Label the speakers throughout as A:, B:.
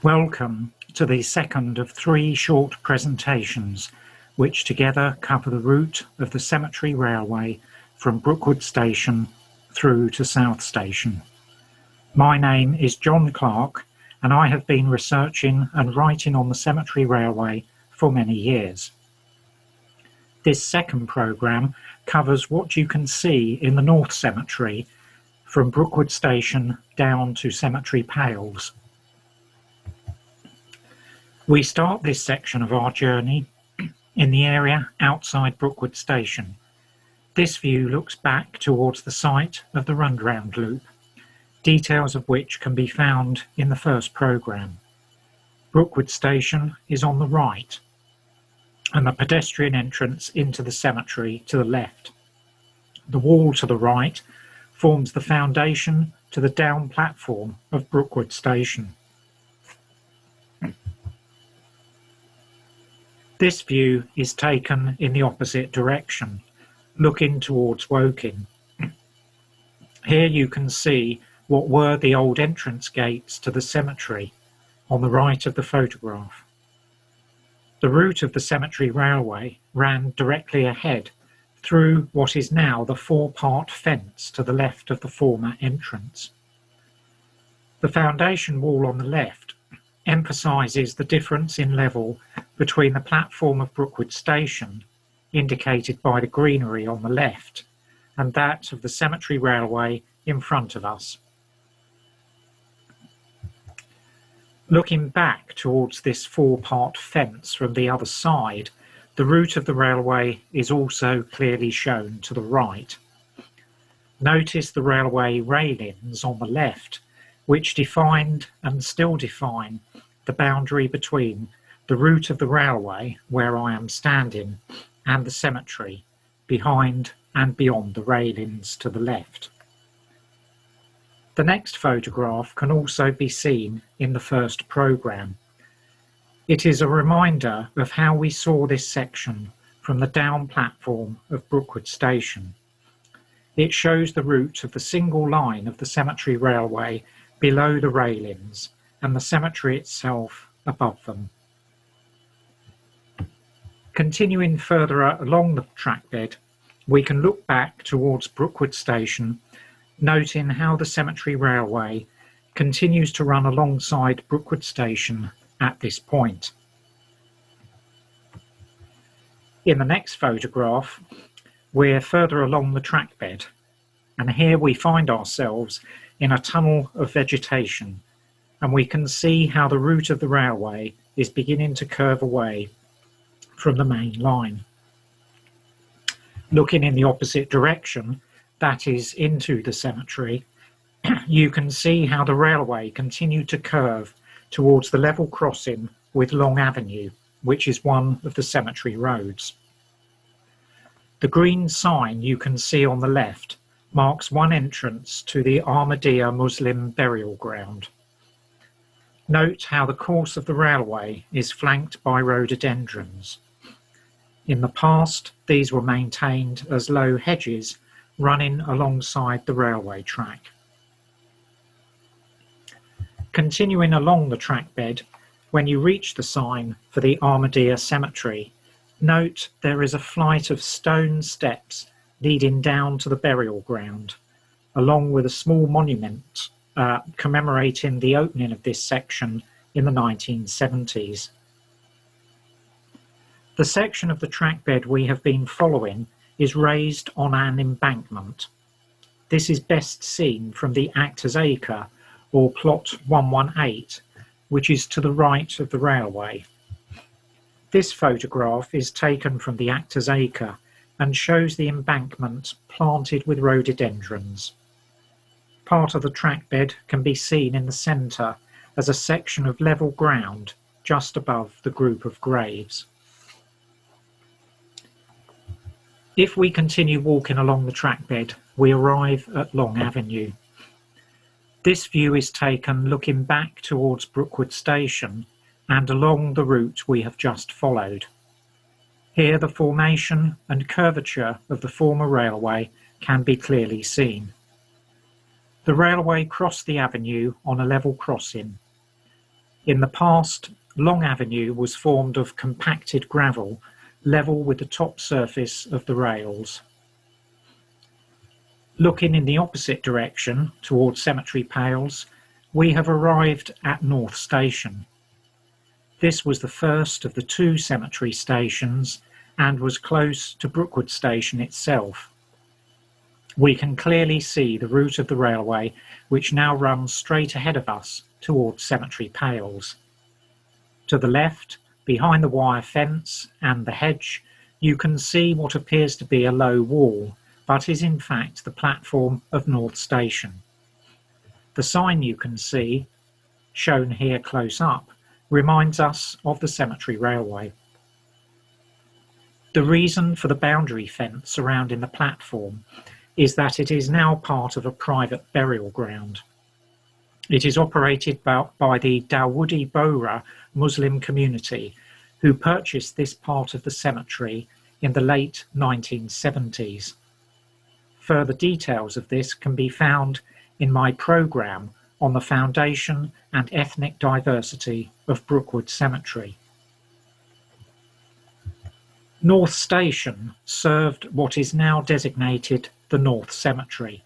A: Welcome to the second of three short presentations, which together cover the route of the Cemetery Railway from Brookwood Station through to South Station. My name is John Clark, and I have been researching and writing on the Cemetery Railway for many years. This second programme covers what you can see in the North Cemetery from Brookwood Station down to Cemetery Pales. We start this section of our journey in the area outside Brookwood Station. This view looks back towards the site of the Rundown Loop, details of which can be found in the first programme. Brookwood Station is on the right, and the pedestrian entrance into the cemetery to the left. The wall to the right forms the foundation to the down platform of Brookwood Station. This view is taken in the opposite direction, looking towards Woking. Here you can see what were the old entrance gates to the cemetery on the right of the photograph. The route of the Cemetery Railway ran directly ahead through what is now the four-part fence to the left of the former entrance. The foundation wall on the left emphasises the difference in level between the platform of Brookwood Station, indicated by the greenery on the left, and that of the Cemetery Railway in front of us. Looking back towards this four-part fence from the other side, the route of the railway is also clearly shown to the right. Notice the railway railings on the left, which defined and still define the boundary between the route of the railway, where I am standing, and the cemetery, behind and beyond the railings to the left. The next photograph can also be seen in the first programme. It is a reminder of how we saw this section from the down platform of Brookwood Station. It shows the route of the single line of the Cemetery Railway below the railings and the cemetery itself above them. Continuing further along the trackbed, we can look back towards Brookwood Station, noting how the Cemetery Railway continues to run alongside Brookwood Station at this point. In the next photograph, we're further along the trackbed, and here we find ourselves in a tunnel of vegetation, and we can see how the route of the railway is beginning to curve away from the main line. Looking in the opposite direction, that is into the cemetery, you can see how the railway continued to curve towards the level crossing with Long Avenue, which is one of the cemetery roads. The green sign you can see on the left marks one entrance to the Ahmadiyya Muslim burial ground. Note how the course of the railway is flanked by rhododendrons. In the past, these were maintained as low hedges running alongside the railway track. Continuing along the trackbed, when you reach the sign for the Ahmadiyya Cemetery, note there is a flight of stone steps leading down to the burial ground, along with a small monument commemorating the opening of this section in the 1970s. The section of the trackbed we have been following is raised on an embankment. This is best seen from the Actors Acre, or plot 118, which is to the right of the railway. This photograph is taken from the Actors Acre and shows the embankment planted with rhododendrons. Part of the trackbed can be seen in the centre as a section of level ground just above the group of graves. If we continue walking along the trackbed, we arrive at Long Avenue. This view is taken looking back towards Brookwood Station and along the route we have just followed. Here the formation and curvature of the former railway can be clearly seen. The railway crossed the avenue on a level crossing. In the past, Long Avenue was formed of compacted gravel, level with the top surface of the rails. Looking in the opposite direction, towards Cemetery Pales, we have arrived at North Station. This was the first of the two cemetery stations and was close to Brookwood Station itself. We can clearly see the route of the railway, which now runs straight ahead of us towards Cemetery Pales. To the left, behind the wire fence and the hedge, you can see what appears to be a low wall, but is in fact the platform of North Station. The sign you can see, shown here close up, reminds us of the Cemetery Railway. The reason for the boundary fence surrounding the platform is that it is now part of a private burial ground. It is operated by the Dawoodi Bohra Muslim community, who purchased this part of the cemetery in the late 1970s. Further details of this can be found in my programme on the foundation and ethnic diversity of Brookwood Cemetery. North Station served what is now designated the North Cemetery.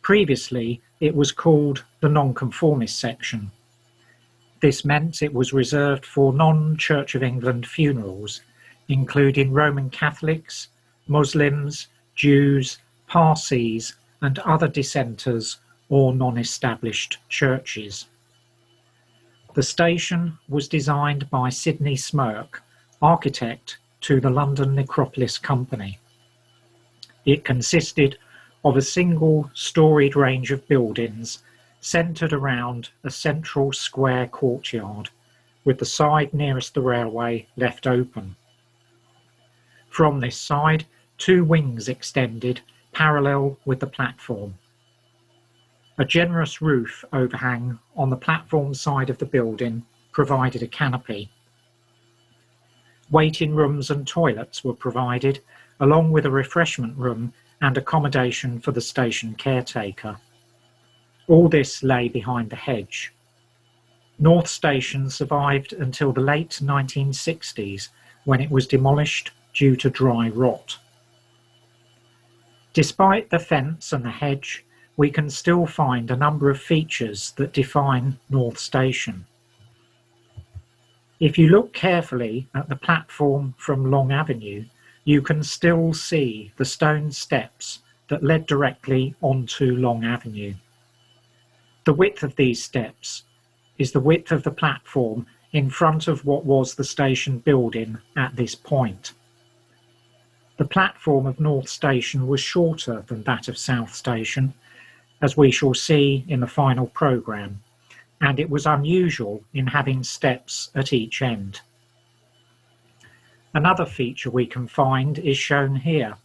A: Previously, it was called the Nonconformist section. This meant it was reserved for non-Church of England funerals, including Roman Catholics, Muslims, Jews, Parsis, and other dissenters or non-established churches. The station was designed by Sidney Smirke, architect to the London Necropolis Company. It consisted of a single storied range of buildings centred around a central square courtyard, with the side nearest the railway left open. From this side, two wings extended parallel with the platform. A generous roof overhang on the platform side of the building provided a canopy. Waiting rooms and toilets were provided, along with a refreshment room and accommodation for the station caretaker. All this lay behind the hedge. North Station survived until the late 1960s, when it was demolished due to dry rot. Despite the fence and the hedge, we can still find a number of features that define North Station. If you look carefully at the platform from Long Avenue, you can still see the stone steps that led directly onto Long Avenue. The width of these steps is the width of the platform in front of what was the station building at this point. The platform of North Station was shorter than that of South Station, as we shall see in the final programme, and it was unusual in having steps at each end. Another feature we can find is shown here.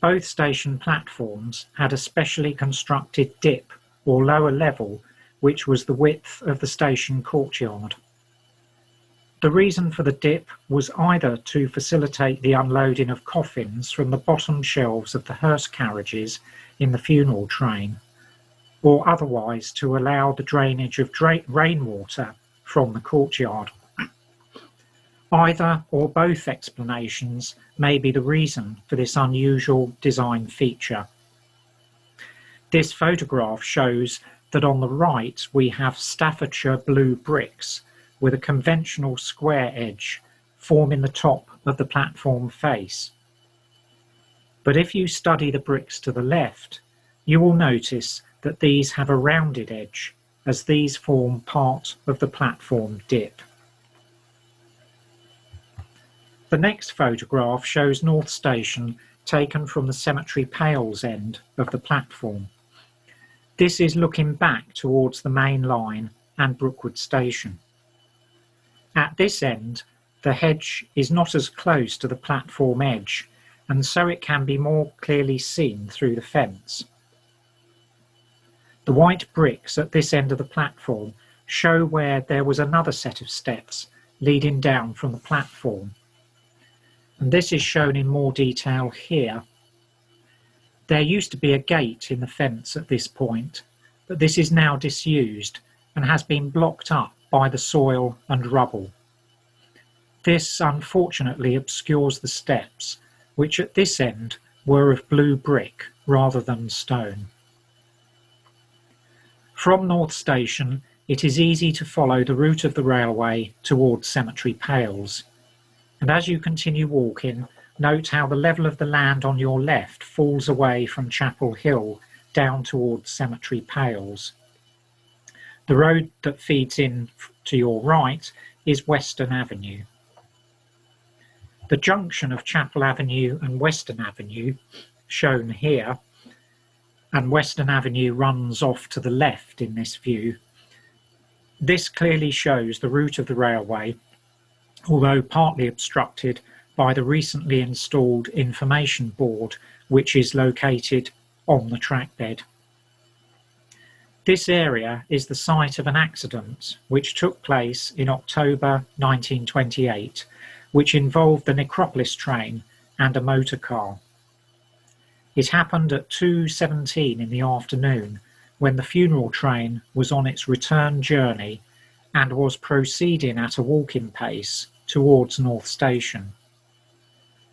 A: Both station platforms had a specially constructed dip or lower level, which was the width of the station courtyard. The reason for the dip was either to facilitate the unloading of coffins from the bottom shelves of the hearse carriages in the funeral train, or otherwise to allow the drainage of rainwater from the courtyard. Either or both explanations may be the reason for this unusual design feature. This photograph shows that on the right we have Staffordshire blue bricks with a conventional square edge forming the top of the platform face. But if you study the bricks to the left, you will notice that these have a rounded edge, as these form part of the platform dip. The next photograph shows North Station taken from the Cemetery Pales end of the platform. This is looking back towards the main line and Brookwood Station. At this end, the hedge is not as close to the platform edge, and so it can be more clearly seen through the fence. The white bricks at this end of the platform show where there was another set of steps leading down from the platform, and this is shown in more detail here. There used to be a gate in the fence at this point, but this is now disused and has been blocked up by the soil and rubble. This unfortunately obscures the steps, which at this end were of blue brick rather than stone. From North Station, it is easy to follow the route of the railway towards Cemetery Pales. And as you continue walking, note how the level of the land on your left falls away from Chapel Hill down towards Cemetery Pales. The road that feeds in to your right is Western Avenue. The junction of Chapel Avenue and Western Avenue, shown here, and Western Avenue runs off to the left in this view. This clearly shows the route of the railway, although partly obstructed by the recently installed information board, which is located on the trackbed. This area is the site of an accident which took place in October 1928, which involved the Necropolis train and a motor car. It happened at 2:17 in the afternoon, when the funeral train was on its return journey and was proceeding at a walking pace towards North Station.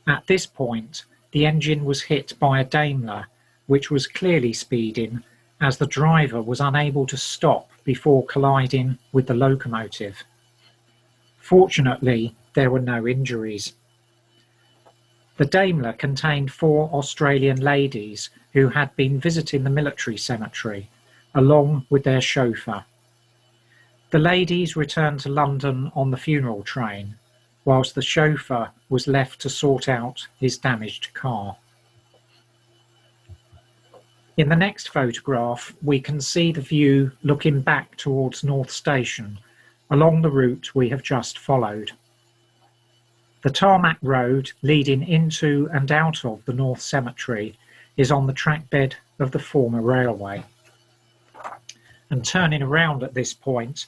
A: At this point, the engine was hit by a Daimler, which was clearly speeding, as the driver was unable to stop before colliding with the locomotive. Fortunately, there were no injuries. The Daimler contained 4 Australian ladies who had been visiting the military cemetery, along with their chauffeur. The ladies returned to London on the funeral train, whilst the chauffeur was left to sort out his damaged car. In the next photograph, we can see the view looking back towards North Station, along the route we have just followed. The tarmac road leading into and out of the North Cemetery is on the trackbed of the former railway. And turning around at this point,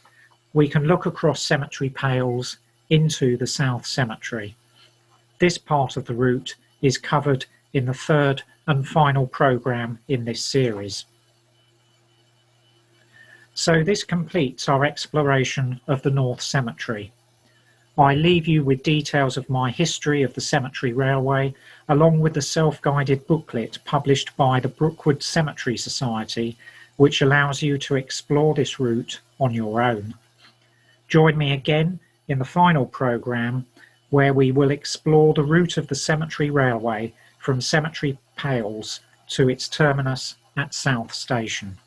A: we can look across Cemetery Pales into the South Cemetery. This part of the route is covered in the third and final programme in this series. So this completes our exploration of the North Cemetery. I leave you with details of my history of the Cemetery Railway, along with the self-guided booklet published by the Brookwood Cemetery Society, which allows you to explore this route on your own. Join me again in the final programme, where we will explore the route of the Cemetery Railway from Cemetery Pales to its terminus at South Station.